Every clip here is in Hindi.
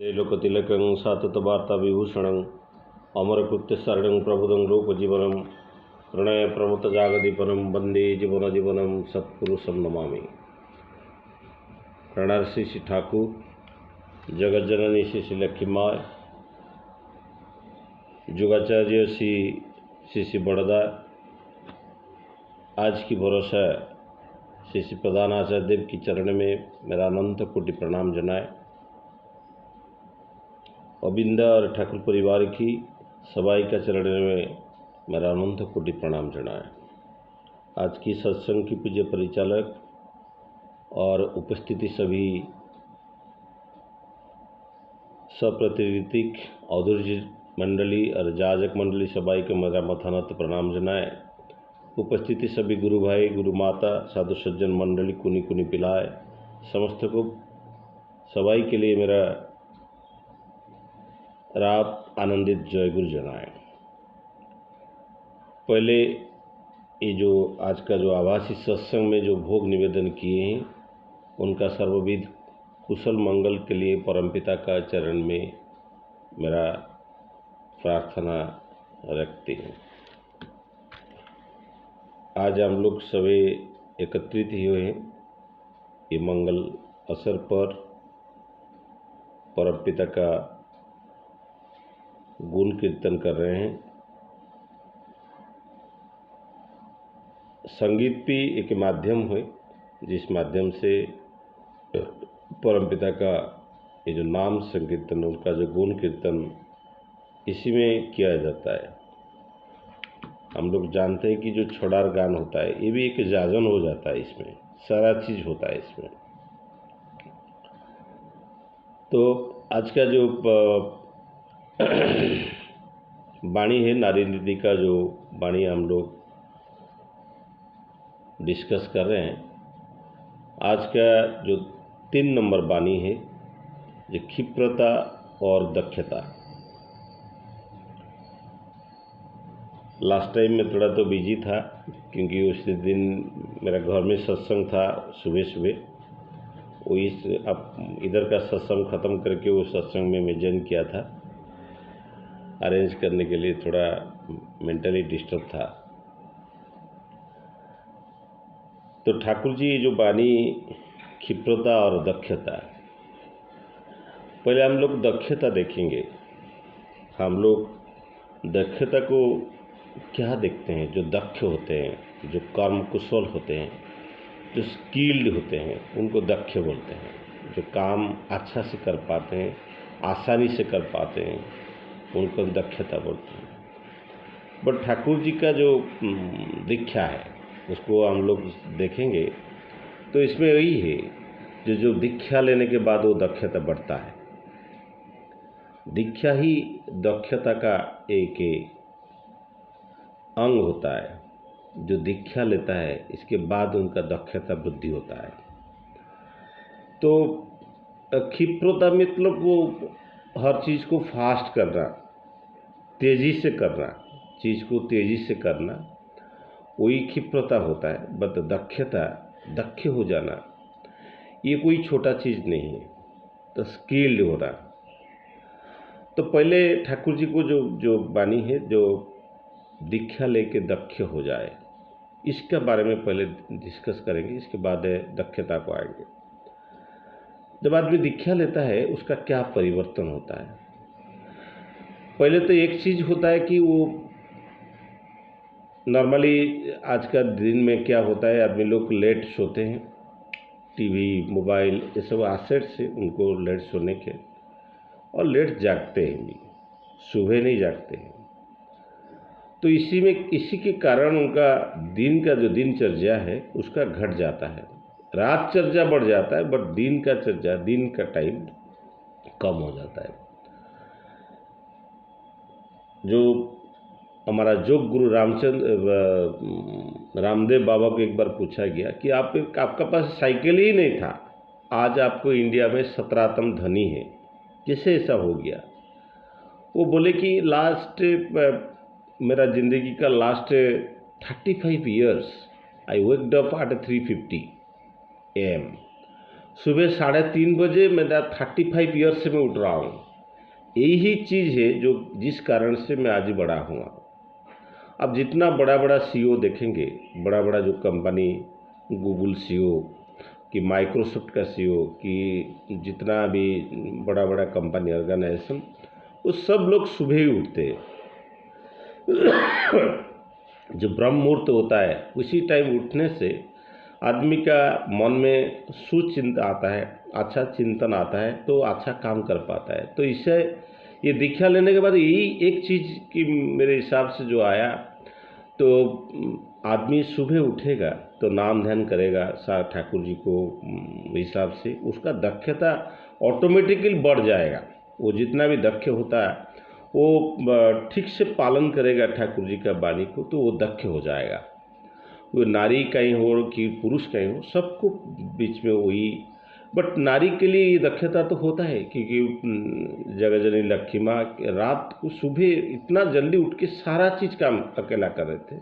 लोकतिलकं साततवार्ताविभूषणं अमरकृत्यसारणं प्रबुदं लोकजीवनं प्रणयप्रमुतजागदीपनं वन्दे जीवनजीवनं सत्पुरुषं नमामि। प्रणर्षि श्री ठाकुर, जगज्जननी श्री लक्ष्मी माँ, जुगाचार्य श्री बड़दा, आज की भरोसा श्री प्रधान आचार्य देव की चरण में मेरा अनंत कोटि प्रणाम जनाए। अबिंदा और ठाकुर परिवार की सबाई का चरण में मेरा अनंत कोटि प्रणाम जनाए। आज की सत्संग की पूज्य परिचालक और उपस्थिति सभी सप्रतिनिधिक औदुर्य मंडली और जाजक मंडली सबाई को मेरा मथानत प्रणाम जनाए। उपस्थिति सभी गुरु भाई, गुरु माता, साधु सज्जन मंडली कुनी कुनी पिलाए, समस्त को सबाई के लिए मेरा रात आनंदित जय गुरु जनाए। पहले ये जो आज का जो आभासी सत्संग में जो भोग निवेदन किए हैं उनका सर्वविध कुशल मंगल के लिए परमपिता का चरण में मेरा प्रार्थना रखते हैं। आज हम लोग सभी एकत्रित ही हुए हैं ये मंगल अवसर पर परमपिता का गुण कीर्तन कर रहे हैं। संगीत भी एक माध्यम है जिस माध्यम से परमपिता का ये जो नाम संकीर्तन, उनका जो गुण कीर्तन इसी में किया जाता है। हम लोग जानते हैं कि जो छोड़ार गान होता है ये भी एक जाजन हो जाता है, इसमें सारा चीज़ होता है इसमें। तो आज का जो वाणी है, नारी नीति का जो वाणी हम लोग डिस्कस कर रहे हैं, आज का जो 3 नंबर वाणी है जो क्षिप्रता और दक्षता। लास्ट टाइम में थोड़ा तो बिजी था क्योंकि उस दिन मेरा घर में सत्संग था सुबह सुबह। वो अब इधर का सत्संग ख़त्म करके वो सत्संग में मैं ज्वाइन किया था। अरेंज करने के लिए थोड़ा मेंटली डिस्टर्ब था। तो ठाकुर जी जो वाणी क्षिप्रता और दक्षता, पहले हम लोग दक्षता देखेंगे। हम लोग दक्षता को क्या देखते हैं? जो दक्ष होते हैं, जो कर्म कुशल होते हैं, जो स्किल्ड होते हैं, उनको दक्ष बोलते हैं। जो काम अच्छा से कर पाते हैं, आसानी से कर पाते हैं, उनको दक्षता बोलते हैं। बट ठाकुर जी का जो दीक्षा है उसको हम लोग देखेंगे तो इसमें वही है जो दीक्षा लेने के बाद वो दक्षता बढ़ता है। दीक्षा ही दक्षता का एक अंग होता है। जो दीक्षा लेता है इसके बाद उनका दक्षता वृद्धि होता है। तो क्षिप्रता मतलब वो हर चीज़ को फास्ट करना, तेज़ी से करना, चीज़ को तेज़ी से करना, वही क्षिप्रता होता है। बट दक्षता, दक्ष हो जाना, ये कोई छोटा चीज़ नहीं है। तो स्किल्ड होना। तो पहले ठाकुर जी को जो वाणी है, जो दीक्षा लेके दक्ष हो जाए, इसके बारे में पहले डिस्कस करेंगे। इसके बाद दक्षता को आएंगे। जब आदमी दीक्षा लेता है उसका क्या परिवर्तन होता है? पहले तो एक चीज़ होता है कि वो नॉर्मली आज का दिन में क्या होता है, आदमी लोग लेट सोते हैं। टीवी, मोबाइल, ये सब एसेट्स से उनको लेट सोने के, और लेट जागते हैं भी, सुबह नहीं जागते हैं। तो इसी के कारण उनका दिन का जो दिनचर्या है उसका घट जाता है। रात चर्या बढ़ जाता है बट दिन का चर्या, दिन का टाइम कम हो जाता है। जो हमारा योग गुरु रामदेव बाबा को एक बार पूछा गया कि आपका पास साइकिल ही नहीं था, आज आपको इंडिया में 17तम धनी है, कैसे ऐसा हो गया? वो बोले कि मेरा ज़िंदगी का last 35 years I waked up at 3:50 AM। सुबह 3:30 बजे मेरा 35 ईयर्स से मैं उठ रहा हूँ। यही चीज़ है जो जिस कारण से मैं आज बड़ा हुआ। अब जितना बड़ा बड़ा सीईओ देखेंगे, बड़ा बड़ा जो कंपनी, गूगल सीईओ कि माइक्रोसॉफ्ट का सीईओ कि जितना भी बड़ा बड़ा कंपनी ऑर्गेनाइजेशन, वो सब लोग सुबह ही उठते हैं। जो ब्रह्म मुहूर्त होता है उसी टाइम उठने से आदमी का मन में सुचिंता आता है, अच्छा चिंतन आता है, तो अच्छा काम कर पाता है। तो इससे ये दीक्षा लेने के बाद यही एक चीज़ की मेरे हिसाब से जो आया, तो आदमी सुबह उठेगा तो नाम ध्यान करेगा ठाकुर जी को हिसाब से उसका दक्षता ऑटोमेटिकली बढ़ जाएगा। वो जितना भी दक्ष होता है वो ठीक से पालन करेगा ठाकुर जी का वाणी को, तो वो दक्ष हो जाएगा। वो नारी कहीं हो कि पुरुष कहीं हो, सबको बीच में वही। बट नारी के लिए ये दक्षता तो होता है क्योंकि जगत जननी लक्ष्मी माँ रात को सुबह इतना जल्दी उठ के सारा चीज़ काम अकेला कर रहे थे।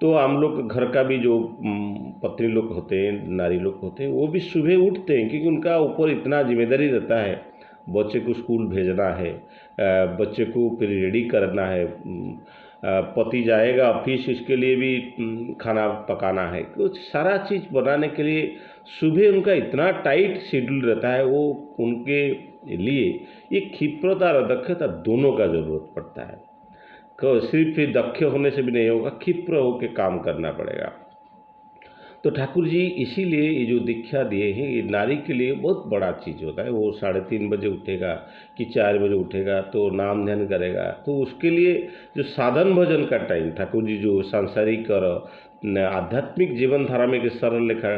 तो हम लोग घर का भी जो पत्नी लोग होते हैं, नारी लोग होते हैं, वो भी सुबह उठते हैं क्योंकि उनका ऊपर इतना जिम्मेदारी रहता है। बच्चे को स्कूल भेजना है, बच्चे को फिर रेडी करना है, पति जाएगा ऑफिस, इसके लिए भी खाना पकाना है, कुछ सारा चीज़ बनाने के लिए सुबह उनका इतना टाइट शेड्यूल रहता है। वो उनके लिए ये क्षिप्रता और दक्षता दोनों का ज़रूरत पड़ता है। सिर्फ दक्ष होने से भी नहीं होगा, क्षिप्र होकर काम करना पड़ेगा। तो ठाकुर जी इसीलिए ये जो दीक्षा दिए हैं ये नारी के लिए बहुत बड़ा चीज़ होता है। वो 3:30 बजे उठेगा कि 4 बजे उठेगा तो नाम ध्यान करेगा, तो उसके लिए जो साधन भजन का टाइम ठाकुर जी जो सांसारिक और आध्यात्मिक जीवन धारा में एक सरल लेखा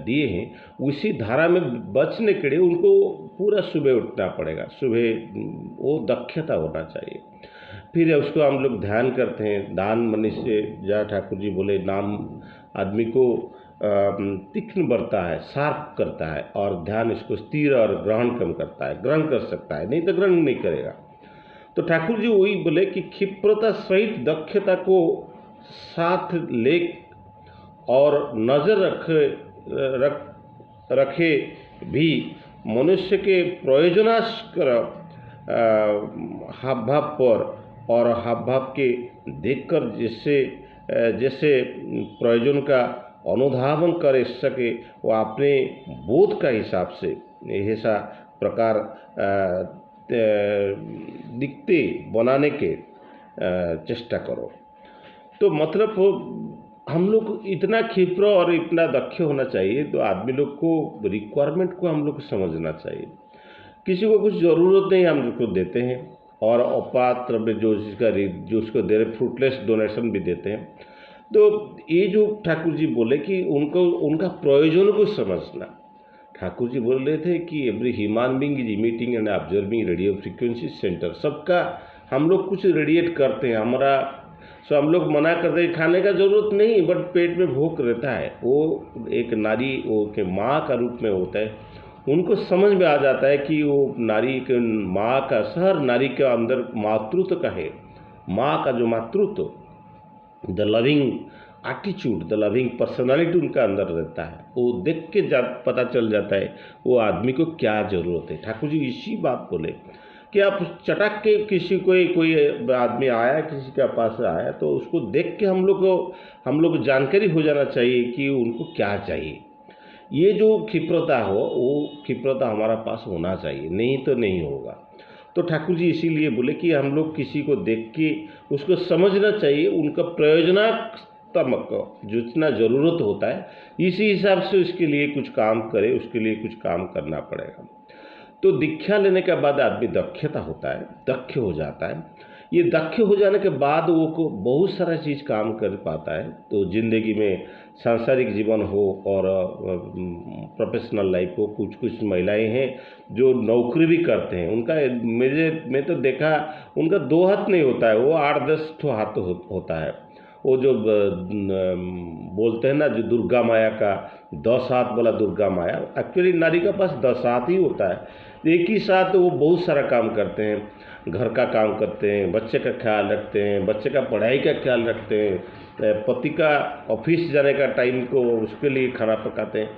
दिए हैं, उसी धारा में बचने के लिए उनको पूरा सुबह उठना पड़ेगा। सुबह वो दक्षता होना चाहिए। फिर उसको हम लोग ध्यान करते हैं, दान मनुष्य जहाँ ठाकुर जी बोले नाम आदमी को तीक्ष्ण बढ़ता है, शार्प करता है, और ध्यान इसको स्थिर और ग्रहण कम करता है, ग्रहण कर सकता है, नहीं तो ग्रहण नहीं करेगा। तो ठाकुर जी वही बोले कि क्षिप्रता सहित दक्षता को साथ ले और नज़र रखे भी मनुष्य के प्रयोजनास्कर हाव भाव पर और हाव भाव के देखकर जैसे प्रयोजन का अनुधावन कर सके, वो अपने बोध का हिसाब से ऐसा प्रकार दिखते बनाने के चेष्टा करो। तो मतलब हम लोग इतना क्षिप्र और इतना दक्ष होना चाहिए। तो आदमी लोग को रिक्वायरमेंट को हम लोग को समझना चाहिए। किसी को कुछ ज़रूरत नहीं, हम लोग को देते हैं, और अपात्र में जो उसको दे रहे फ्रूटलेस डोनेशन भी देते हैं। तो ये जो ठाकुर जी बोले कि उनका प्रयोजन को समझना। ठाकुर जी बोल रहे थे कि every human being is emitting and observing radio frequency centre. सबका हम लोग कुछ रेडिएट करते हैं, हमारा सो हम लोग मना करते हैं खाने का ज़रूरत नहीं, बट पेट में भूख रहता है। वो एक नारी वो के माँ का रूप में होता है, उनको समझ में आ जाता है कि वो नारी के माँ का हर नारी के अंदर मातृत्व का है, माँ का जो मातृत्व, the loving attitude, the loving personality उनका अंदर रहता है। वो देख के पता चल जाता है वो आदमी को क्या ज़रूरत है। ठाकुर जी इसी बात बोले कि आप चटक के किसी कोई आदमी आया, किसी के पास आया, तो उसको देख के हम लोग जानकारी हो जाना चाहिए कि उनको क्या चाहिए। ये जो क्षिप्रता हो, वो क्षिप्रता हमारा पास होना चाहिए, नहीं तो नहीं होगा। तो ठाकुर जी इसीलिए बोले कि हम लोग किसी को देख के उसको समझना चाहिए, उनका प्रयोजनात्मक जितना ज़रूरत होता है इसी हिसाब से उसके लिए कुछ काम करे, उसके लिए कुछ काम करना पड़ेगा। तो दीक्षा लेने के बाद आदमी दक्षता होता है, दक्ष हो जाता है। ये दक्ष हो जाने के बाद वो को बहुत सारा चीज़ काम कर पाता है। तो ज़िंदगी में सांसारिक जीवन हो और प्रोफेशनल लाइफ हो, कुछ महिलाएं हैं जो नौकरी भी करते हैं, उनका मैं तो देखा उनका 2 हाथ नहीं होता है, वो 8-10 हाथ होता है। वो जो बोलते हैं ना, जो दुर्गा माया का 10 हाथ बोला, दुर्गा माया एक्चुअली नारी के पास 10 हाथ ही होता है। एक ही साथ वो बहुत सारा काम करते हैं, घर का काम करते हैं, बच्चे का ख्याल रखते हैं, बच्चे का पढ़ाई का ख्याल रखते हैं, पति का ऑफिस जाने का टाइम को उसके लिए खाना पकाते हैं।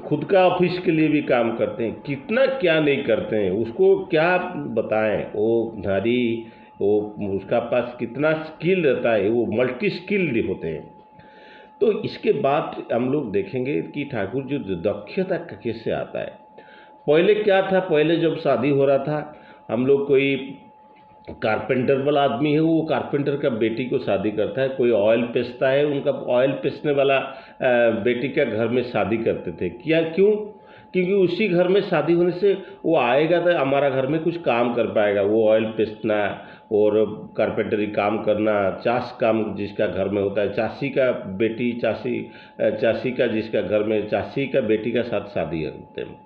खुद का ऑफिस के लिए भी काम करते हैं, कितना क्या नहीं करते हैं, उसको क्या बताएं। वो नारी, वो उसका पास कितना स्किल रहता है, वो मल्टी स्किल्ड होते हैं। तो इसके बाद हम लोग देखेंगे कि ठाकुर जी जो दक्षता कैसे आता है। पहले क्या था, पहले जब शादी हो रहा था, हम लोग कोई कारपेंटर वाला आदमी है, वो कारपेंटर का बेटी को शादी करता है, कोई ऑयल पेसता है, उनका ऑयल पेसने वाला बेटी का घर में शादी करते थे। क्या, क्यों? क्योंकि उसी घर में शादी होने से वो आएगा तो हमारा घर में कुछ काम कर पाएगा। वो ऑयल पेसना और कारपेंटरी काम करना, चास काम जिसका घर में होता है, चासी का बेटी, चासी का जिसका घर में चासी का बेटी का साथ शादी करते हैं।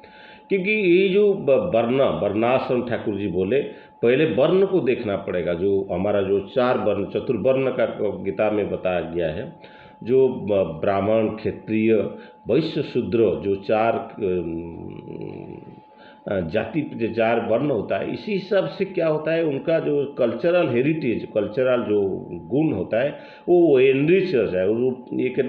क्योंकि ये जो वर्णाश्रम ठाकुर जी बोले, पहले वर्ण को देखना पड़ेगा। जो हमारा जो चार वर्ण, चतुर्वर्ण का गीता में बताया गया है, जो ब्राह्मण, क्षत्रिय, वैश्य, शूद्र, जो चार जाति, जो चार वर्ण होता है, इसी हिसाब से क्या होता है, उनका जो कल्चरल हेरिटेज, कल्चरल जो गुण होता है, वो एनरिच हो जाए। एक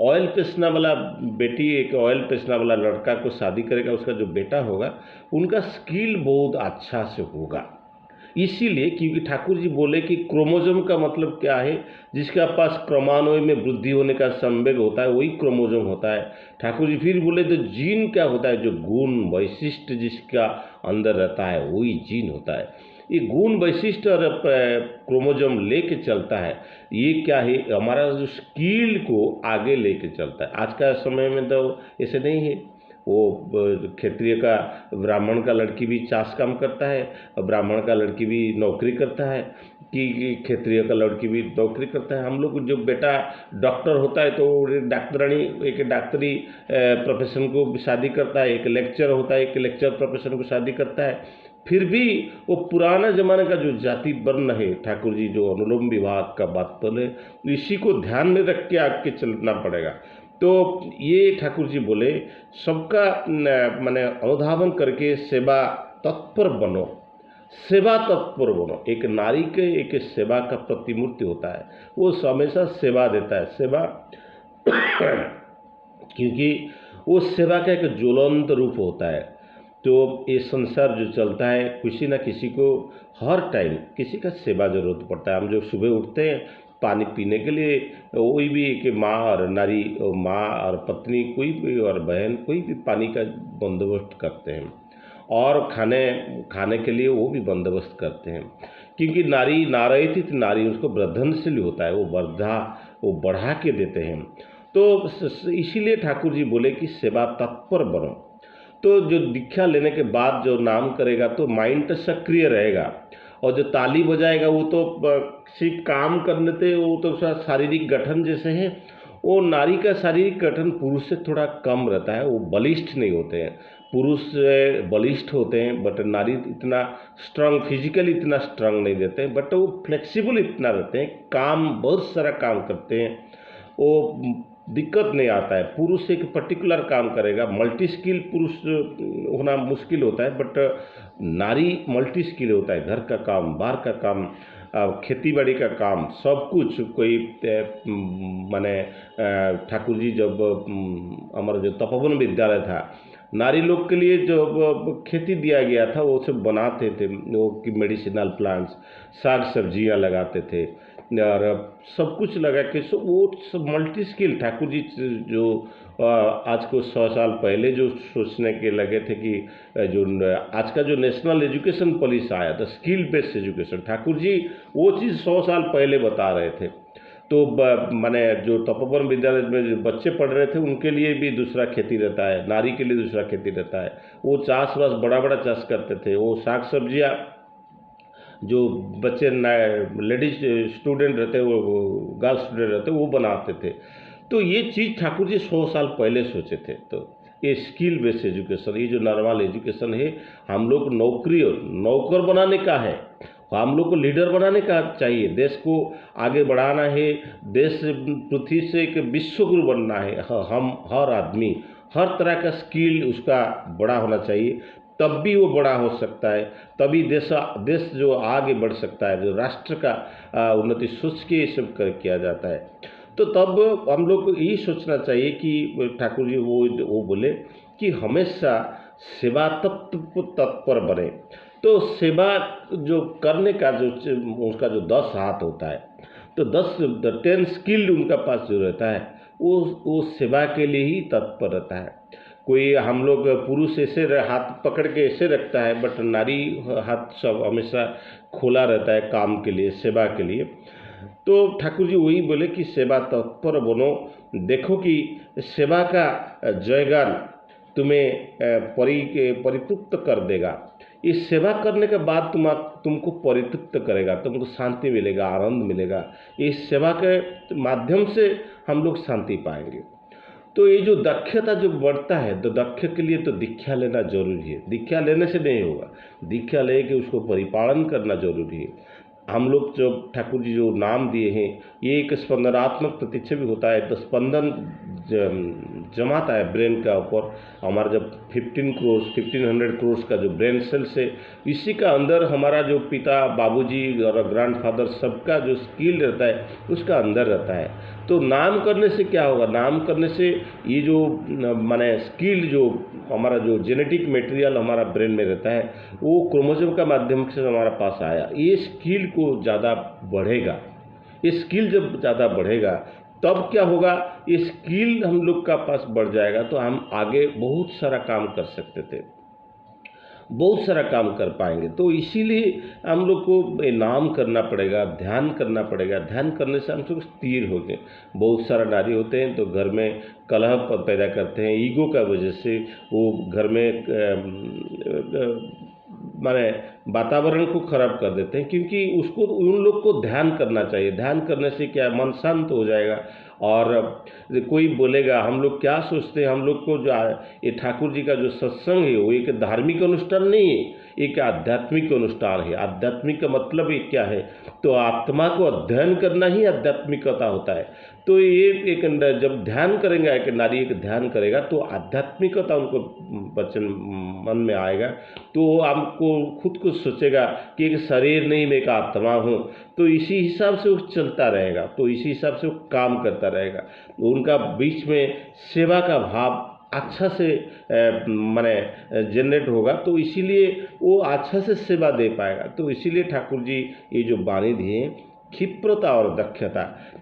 ऑयल पेसना वाला बेटी एक ऑयल पेसना वाला लड़का को शादी करेगा, उसका जो बेटा होगा उनका स्किल बहुत अच्छा से होगा। इसीलिए, क्योंकि ठाकुर जी बोले कि क्रोमोजोम का मतलब क्या है, जिसके पास क्रमान्वय में वृद्धि होने का संवेग होता है वही क्रोमोजोम होता है। ठाकुर जी फिर बोले तो जीन क्या होता है, जो गुण वैशिष्ट जिसका अंदर रहता है वही जीन होता है। ये गुण वैशिष्ट और क्रोमोजोम लेके चलता है। ये क्या है, हमारा जो स्किल को आगे लेके चलता है। आज का समय में तो ऐसे नहीं है। वो क्षत्रिय का, ब्राह्मण का लड़की भी चास काम करता है, और ब्राह्मण का लड़की भी नौकरी करता है, कि क्षत्रिय का लड़की भी नौकरी करता है। हम लोग जो बेटा डॉक्टर होता है तो डॉक्टरानी, एक डॉक्टरी प्रोफेशन को शादी करता है, एक लेक्चर होता है, एक लेक्चर प्रोफेशन को शादी करता है। फिर भी वो पुराना जमाने का जो जाति वर्ण है, ठाकुर जी जो अनुलोम विभाग का बात बोले, इसी को ध्यान में रख के आगे चलना पड़ेगा। तो ये ठाकुर जी बोले, सबका माने अनुधावन करके सेवा तत्पर बनो, सेवा तत्पर बनो। एक नारी के एक सेवा का प्रतिमूर्ति होता है, वो हमेशा सेवा देता है। सेवा क्योंकि वो सेवा का एक ज्वलंत रूप होता है। तो ये संसार जो चलता है, किसी न किसी को हर टाइम किसी का सेवा जरूरत पड़ता है। हम जो सुबह उठते हैं पानी पीने के लिए, कोई भी कि माँ और नारी, माँ और पत्नी, कोई भी और बहन, कोई भी पानी का बंदोबस्त करते हैं, और खाने के लिए वो भी बंदोबस्त करते हैं। क्योंकि नारी नारयति नारी, उसको वर्धनशील होता है, वो बढ़ा के देते हैं। तो इसीलिए ठाकुर जी बोले कि सेवा तत्पर बनो। तो जो दीक्षा लेने के बाद जो नाम करेगा तो माइंड तो सक्रिय रहेगा, और जो ताली बजाएगा वो तो सिर्फ काम करने से, वो तो शारीरिक गठन जैसे है। वो नारी का शारीरिक गठन पुरुष से थोड़ा कम रहता है, वो बलिष्ठ नहीं होते हैं। पुरुष बलिष्ठ होते हैं, बट नारी इतना स्ट्रांग, फिजिकली इतना स्ट्रांग नहीं रहते हैं, बट वो फ्लेक्सिबल इतना रहते हैं, काम बहुत सारा काम करते हैं, वो दिक्कत नहीं आता है। पुरुष एक पर्टिकुलर काम करेगा, मल्टी स्किल पुरुष होना मुश्किल होता है, बट नारी मल्टी स्किल होता है। घर का काम, बाहर का काम, खेती बाड़ी का काम, सब कुछ। कोई माने ठाकुर जी जब हमारा जो तपोवन विद्यालय था, नारी लोग के लिए जो खेती दिया गया था, वो सब बनाते थे, वो की मेडिसिनल प्लांट्स, साग सब्जियां लगाते थे, और सब कुछ लगा के वो सब मल्टी स्किल। ठाकुर जी जो आज को 100 साल पहले जो सोचने के लगे थे कि जो आज का जो नेशनल एजुकेशन पॉलिसी आया था, skill based education, Thakur ji वो चीज़ 100 साल पहले बता रहे थे। तो माने जो तपोवन विद्यालय में जो बच्चे पढ़ रहे थे, उनके लिए भी दूसरा खेती रहता है, नारी के लिए दूसरा खेती रहता है। वो चाष बास बड़ा बड़ा चाष करते थे, वो साग सब्जियाँ जो बच्चे लेडीज स्टूडेंट रहते, वो गर्ल्स स्टूडेंट रहते, वो बनाते थे। तो ये चीज़ ठाकुर जी 100 साल पहले सोचे थे। तो ये स्किल बेस्ड एजुकेशन, ये जो नॉर्मल एजुकेशन है, हम लोग नौकर बनाने का है, हम लोग को लीडर बनाने का चाहिए। देश को आगे बढ़ाना है, देश पृथ्वी से एक विश्व गुरु बनना है। हम हर आदमी हर तरह का स्किल उसका बड़ा होना चाहिए, तब भी वो बड़ा हो सकता है, तभी देश जो आगे बढ़ सकता है, जो राष्ट्र का उन्नति सोच के ये सब किया जाता है। तो तब हम लोग को यही सोचना चाहिए कि ठाकुर जी वो बोले कि हमेशा सेवा तत्पर बने। तो सेवा जो करने का जो उसका जो 10 हाथ होता है, तो 10 स्किल्ड उनका पास जो रहता है वो सेवा के लिए ही तत्पर रहता है। कोई हम लोग पुरुष ऐसे हाथ पकड़ के ऐसे रखता है, बट नारी हाथ सब हमेशा खोला रहता है काम के लिए, सेवा के लिए। तो ठाकुर जी वही बोले कि सेवा तत्पर बनो, देखो कि सेवा का जयगान तुम्हें परितृप्त कर देगा। इस सेवा करने के बाद तुमको परितृप्त करेगा, तुमको शांति मिलेगा, आनंद मिलेगा। इस सेवा के माध्यम से हम लोग शांति पाएंगे। तो ये जो दक्षता जो बढ़ता है, तो दक्ष के लिए तो दीक्षा लेना जरूरी है। दीक्षा लेने से नहीं होगा, दीक्षा ले के उसको परिपालन करना जरूरी है। हम लोग जो ठाकुर जी जो नाम दिए हैं, ये एक स्पंदनात्मक प्रतिच्छवि होता है। तो स्पंदन जमाता है ब्रेन का ऊपर। हमारा जब 1500 करोड़ का जो ब्रेन सेल्स है, इसी का अंदर हमारा जो पिता, बाबूजी और ग्रैंडफादर सबका जो स्किल रहता है उसका अंदर रहता है। तो नाम करने से क्या होगा, नाम करने से ये जो माने स्किल जो हमारा जो जेनेटिक मटेरियल हमारा ब्रेन में रहता है, वो क्रोमोसोम का माध्यम से हमारा पास आया, ये स्किल को ज़्यादा बढ़ेगा। ये स्किल जब ज़्यादा बढ़ेगा तब क्या होगा, ये स्किल हम लोग का पास बढ़ जाएगा तो हम आगे बहुत सारा काम कर सकते थे, बहुत सारा काम कर पाएंगे। तो इसीलिए हम लोग को नाम करना पड़ेगा, ध्यान करना पड़ेगा। ध्यान करने से हम लोग स्थिर हो गए। बहुत सारा नारी होते हैं तो घर में कलह पैदा करते हैं, ईगो का वजह से वो घर में माने वातावरण को खराब कर देते हैं, क्योंकि उसको उन लोग को ध्यान करना चाहिए। ध्यान करने से क्या, मन शांत हो जाएगा। और कोई बोलेगा, हम लोग क्या सोचते हैं, हम लोग को जो ये ठाकुर जी का जो सत्संग है वो एक धार्मिक अनुष्ठान नहीं है, एक आध्यात्मिक अनुष्ठान है। आध्यात्मिक का मतलब ये क्या है, तो आत्मा को अध्ययन करना ही आध्यात्मिकता होता है। तो ये एक जब ध्यान करेंगे, एक नारी एक ध्यान करेगा तो आध्यात्मिकता उनको बचन मन में आएगा। तो वो आपको खुद को सोचेगा कि एक शरीर नहीं, मैं एक आत्मा हूँ। तो इसी हिसाब से वो चलता रहेगा, तो इसी हिसाब से वो काम करता रहेगा। उनका बीच में सेवा का भाव अच्छा से माने जनरेट होगा, तो इसीलिए वो अच्छा से सेवा दे पाएगा। तो इसीलिए ठाकुर जी ये जो वाणी दिए, क्षिप्रता और दक्षता।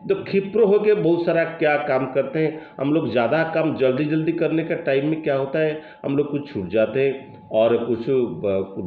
तो क्षिप्र होके बहुत सारा क्या काम करते हैं हम लोग, ज़्यादा काम जल्दी जल्दी करने का टाइम में क्या होता है, हम लोग कुछ छूट जाते हैं और कुछ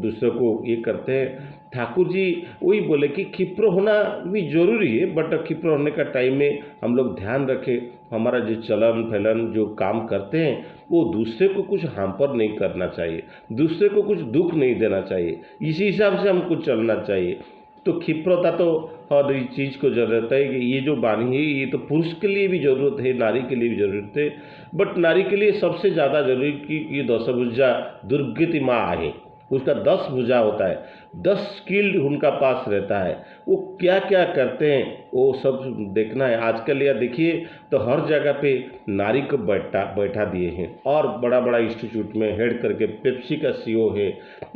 दूसरों को ये करते हैं। ठाकुर जी वही बोले कि क्षिप्र होना भी जरूरी है, बट क्षिप्र होने का टाइम में हम लोग ध्यान रखें, हमारा जो चलन फैलन जो काम करते हैं वो दूसरे को कुछ हार्म नहीं करना चाहिए, दूसरे को कुछ दुख नहीं देना चाहिए। इसी हिसाब से हमको चलना चाहिए। तो क्षिप्रता तो हर चीज़ को ज़रूरत है कि ये जो वाणी है ये तो पुरुष के लिए भी ज़रूरत है, नारी के लिए भी ज़रूरत है। बट नारी के लिए सबसे ज़्यादा जरूरी कि ये दशभुजा दुर्गति माँ आहे, उसका 10 भुजा होता है, 10 स्किल्ड उनका पास रहता है। वो क्या क्या करते हैं वो सब देखना है। आजकल यह देखिए तो हर जगह पे नारी को बैठा दिए हैं, और बड़ा बड़ा इंस्टीट्यूट में हेड करके पेप्सी का सीईओ है,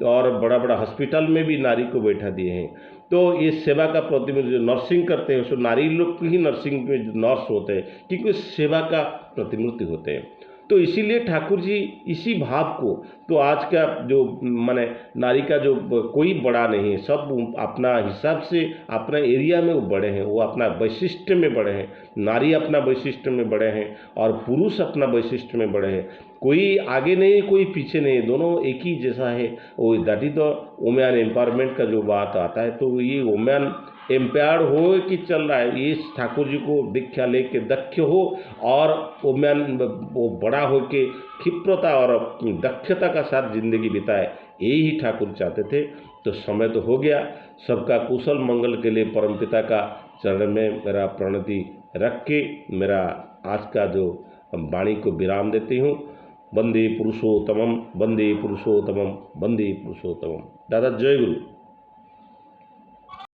और बड़ा बड़ा हॉस्पिटल में भी नारी को बैठा दिए हैं। तो ये सेवा का प्रतिनिधि जो नर्सिंग करते हैं उसको नारी लोग ही नर्सिंग में नर्स होते हैं, क्योंकि सेवा का प्रतिमूर्ति होते हैं। तो इसीलिए ठाकुर जी इसी भाव को, तो आज का जो माने नारी का जो कोई बड़ा नहीं है, सब अपना हिसाब से अपना एरिया में वो बड़े हैं, वो अपना वैशिष्ट में बड़े हैं। नारी अपना वैशिष्ट में बड़े हैं और पुरुष अपना वैशिष्ट में बड़े हैं। कोई आगे नहीं, कोई पीछे नहीं, दोनों एक ही जैसा है। वो that is the women empowerment का जो बात आता है, तो ये वुमेन एम्पायर्ड हो कि चल रहा है, ये ठाकुर जी को दीक्षा लेके दक्ष हो, और वुमेन वो बड़ा हो के क्षिप्रता और दक्षता का साथ जिंदगी बिताए, यही ठाकुर चाहते थे। तो समय तो हो गया, सबका कुशल मंगल के लिए परमपिता का चरण में मेरा प्रणति रख के मेरा आज का जो वाणी को विराम देती हूँ। वंदे पुरुषोत्तमम, वंदे पुरुषोत्तमम, वंदे पुरुषोत्तमम। दादा जय गुरु।